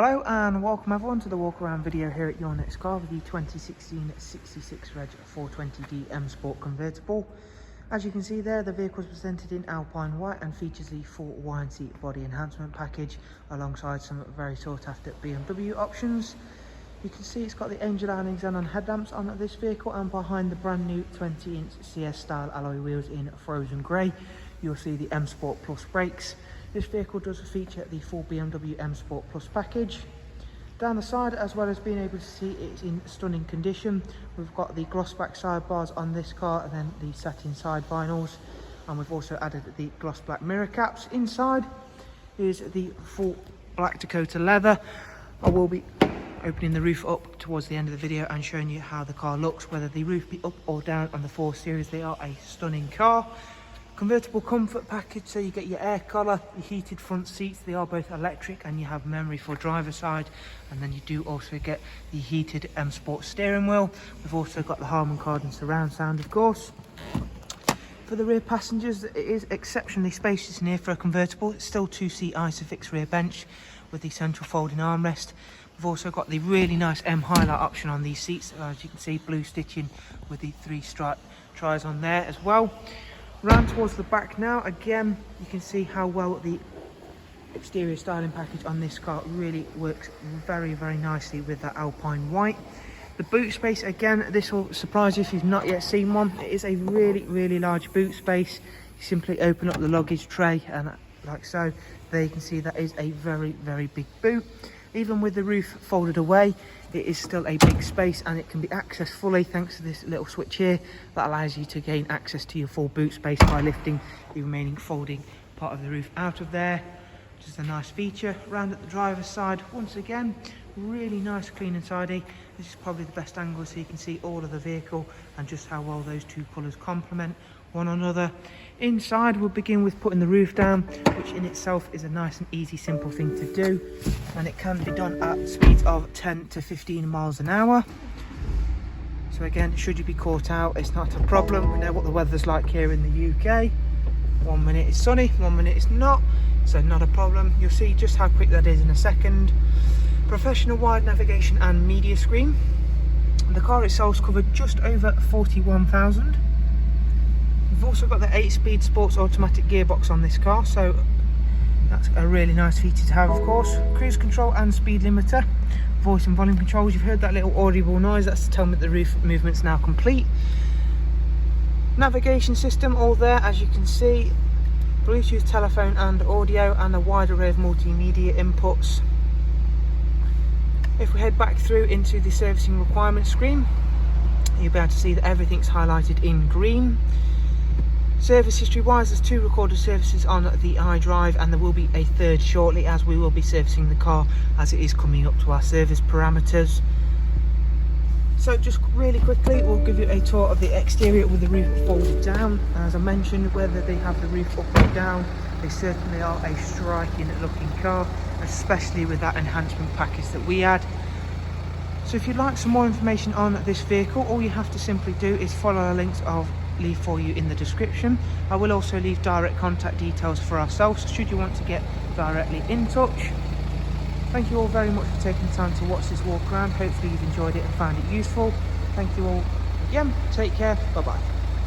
Hello and welcome everyone to the walk around video here at Your Next Car with the 2016 66 Reg 420D M Sport convertible. As you can see there, the vehicle is presented in Alpine White and features the full YNC body enhancement package alongside some very sought after BMW options. You can see it's got the angel eye xenon headlamps on this vehicle, and behind the brand new 20-inch CS style alloy wheels in frozen grey, you'll see the M Sport Plus brakes. This vehicle does feature the full BMW M Sport Plus package. Down the side, as well as being able to see it's in stunning condition, we've got the gloss back sidebars on this car and then the satin side vinyls, and we've also added the gloss black mirror caps. Inside is the full black Dakota leather. I will be opening the roof up towards the end of the video and showing you how the car looks, whether the roof be up or down on the 4 Series. They are a stunning car. Convertible comfort package, so you get your air collar, your heated front seats. They are both electric and you have memory for driver side, and then you do also get the heated M Sport steering wheel. We've also got the Harman Kardon surround sound, of course. For the rear passengers, it is exceptionally spacious in here for a convertible. It's still 2-seat Isofix rear bench with the central folding armrest. We've also got the really nice M highlight option on these seats. As you can see, blue stitching with the 3-stripe tries on there as well. Round towards the back now, again you can see how well the exterior styling package on this car really works very nicely with that Alpine White. The boot space, again, this will surprise you if you've not yet seen one. It is a really large boot space. You simply open up the luggage tray and like so, there you can see that is a very big boot. Even with the roof folded away, it is still a big space, and it can be accessed fully thanks to this little switch here that allows you to gain access to your full boot space by lifting the remaining folding part of the roof out of there, which is a nice feature. Round at the driver's side, once again, really nice, clean and tidy. This is probably the best angle so you can see all of the vehicle and just how well those two colours complement one another. Inside, we'll begin with putting the roof down, which in itself is a nice and easy, simple thing to do, and it can be done at speeds of 10 to 15 miles an hour. So again, should you be caught out, it's not a problem. We know what the weather's like here in the UK. 1 minute it's sunny, 1 minute it's not, so not a problem. You'll see just how quick that is in a second. Professional wide navigation and media screen. The car itself is covered just over 41,000. We've also got the 8-speed sports automatic gearbox on this car, so that's a really nice feature to have, of course. Cruise control and speed limiter, voice and volume controls. You've heard that little audible noise, that's to tell me that the roof movement's now complete. Navigation system all there, as you can see. Bluetooth, telephone and audio, and a wide array of multimedia inputs. If we head back through into the servicing requirements screen, you'll be able to see that everything's highlighted in green. Service history wise, there's 2 recorded services on the iDrive, and there will be a 3rd shortly, as we will be servicing the car as it is coming up to our service parameters. So just really quickly, we'll give you a tour of the exterior with the roof folded down. As I mentioned, whether they have the roof up or down, they certainly are a striking looking car, especially with that enhancement package that we add. So if you'd like some more information on this vehicle, all you have to simply do is follow the links I'll leave for you in the description. I will also leave direct contact details for ourselves should you want to get directly in touch. Thank you all very much for taking the time to watch this walk around. Hopefully you've enjoyed it and found it useful. Thank you all again. Take care. Bye bye.